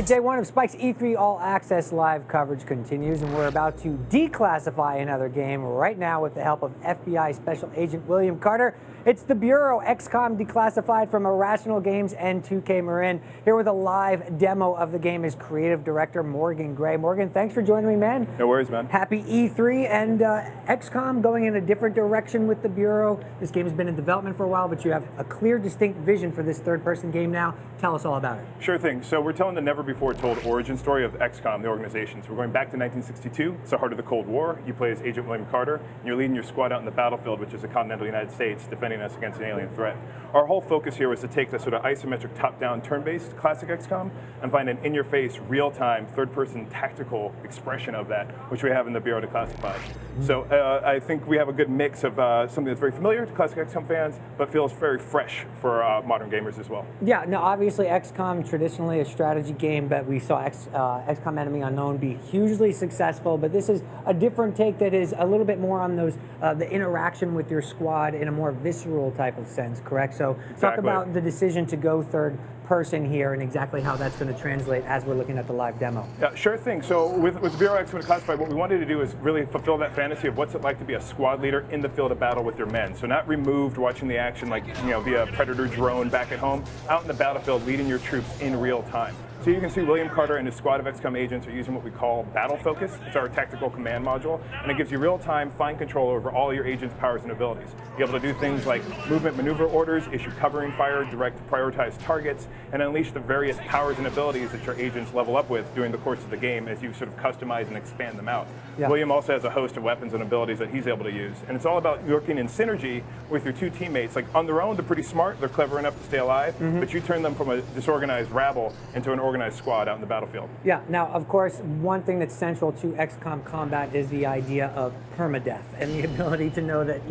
right, day one of Spike's E3 All Access live coverage continues, and we're about to declassify another game right now with the help of FBI Special Agent William Carter. It's the Bureau, XCOM Declassified from Irrational Games and 2K Marin. Here with a live demo of the game is creative director Morgan Gray. Morgan, thanks for joining me, man. No worries, man. Happy E3 and XCOM going in a different direction with the Bureau. This game has been in development for a while, but you have a clear, distinct vision for this third-person game now. Tell us all about it. Sure thing. So we're telling the never-before-told origin story of XCOM, the organization. So we're going back to 1962. It's the heart of the Cold War. You play as Agent William Carter, and you're leading your squad out in the battlefield, which is the continental United States, defending us against an alien threat. Our whole focus here was to take the sort of isometric top-down turn-based classic XCOM and find an in-your-face, real-time, third-person tactical expression of that, which we have in the Bureau Declassified. So I think we have a good mix of something that's very familiar to classic XCOM fans, but feels very fresh for modern gamers as well. Yeah, now obviously XCOM, traditionally a strategy game, but we saw XCOM Enemy Unknown be hugely successful, but this is a different take that is a little bit more on those the interaction with your squad in a more visceral type of sense, correct? So talk about the decision to go third person here and exactly how that's going to translate as we're looking at the live demo. Yeah, sure thing. So with Bureau XCOM Declassified, what we wanted to do is really fulfill that fantasy of what's it like to be a squad leader in the field of battle with your men. So not removed watching the action like, via Predator drone back at home, out in the battlefield leading your troops in real time. So you can see William Carter and his squad of XCOM agents are using what we call Battle Focus. It's our tactical command module, and it gives you real-time, fine control over all your agents' powers and abilities. You're able to do things like movement maneuver orders, issue covering fire, direct prioritized targets, and unleash the various powers and abilities that your agents level up with during the course of the game as you sort of customize and expand them out. Yeah. William also has a host of weapons and abilities that he's able to use, and it's all about working in synergy with your two teammates. Like on their own, they're pretty smart, they're clever enough to stay alive, but you turn them from a disorganized rabble into an organized squad out in the battlefield. Yeah, now of course one thing that's central to XCOM combat is the idea of permadeath and the ability to know that,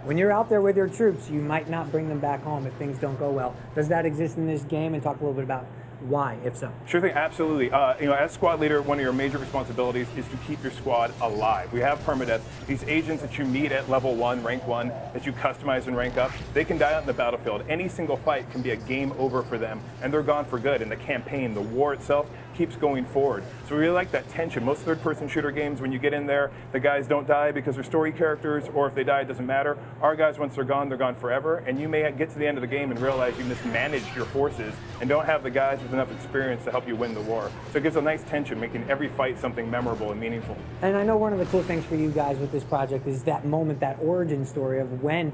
when you're out there with your troops, you might not bring them back home if things don't go well. Does that exist in this game? And talk a little bit about why, if so. Sure thing, absolutely. As squad leader, one of your major responsibilities is to keep your squad alive. We have permadeath. These agents that you meet at level 1, rank 1, that you customize and rank up, they can die out in the battlefield. Any single fight can be a game over for them, and they're gone for good. And the campaign, the war itself, keeps going forward. So we really like that tension. Most third-person shooter games, when you get in there, the guys don't die because they're story characters, or if they die, it doesn't matter. Our guys, once they're gone forever, and you may get to the end of the game and realize you mismanaged your forces and don't have the guys with enough experience to help you win the war. So it gives a nice tension, making every fight something memorable and meaningful. And I know one of the cool things for you guys with this project is that moment, that origin story of when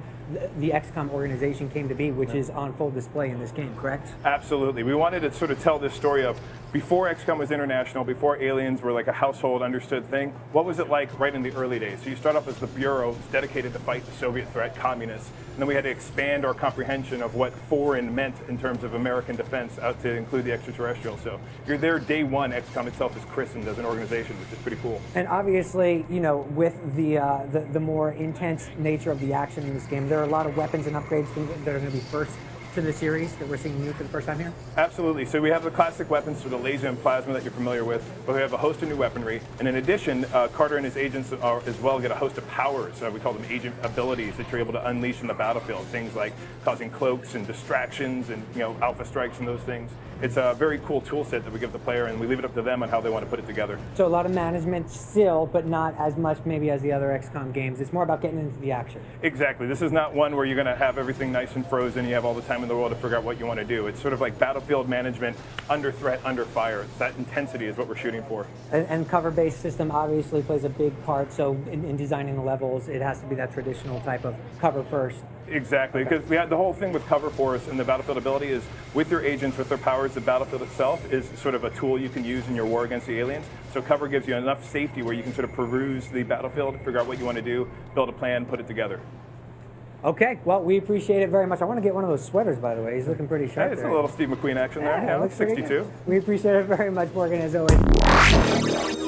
the XCOM organization came to be, which is on full display in this game, correct? Absolutely. We wanted to sort of tell this story of before XCOM was international, before aliens were like a household understood thing, what was it like right in the early days? So you start off as the Bureau, dedicated to fight the Soviet threat, communists, and then we had to expand our comprehension of what foreign meant in terms of American defense out to include the extraterrestrial. So you're there day one, XCOM itself is christened as an organization, which is pretty cool. And obviously, with the more intense nature of the action in this game, there are a lot of weapons and upgrades that are going to be first to the series that we're seeing new for the first time here? Absolutely. So we have the classic weapons for the laser and plasma that you're familiar with, but we have a host of new weaponry. And in addition, Carter and his agents as well get a host of powers. We call them agent abilities that you're able to unleash in the battlefield. Things like causing cloaks and distractions and alpha strikes and those things. It's a very cool tool set that we give the player, and we leave it up to them on how they want to put it together. So a lot of management still, but not as much maybe as the other XCOM games. It's more about getting into the action. Exactly. This is not one where you're going to have everything nice and frozen. You have all the time in the world to figure out what you want to do. It's sort of like battlefield management, under threat, under fire. That intensity is what we're shooting for. And cover-based system obviously plays a big part. So in designing the levels, it has to be that traditional type of cover first. Exactly, because we had the whole thing with cover force and the battlefield ability is with your agents, with their powers, the battlefield itself is sort of a tool you can use in your war against the aliens. So cover gives you enough safety where you can sort of peruse the battlefield, figure out what you want to do, build a plan, put it together. Okay, well, we appreciate it very much. I want to get one of those sweaters, by the way. He's looking pretty sharp. Hey, it's a little Steve McQueen action there. Yeah, 62. We appreciate it very much, Morgan, as always.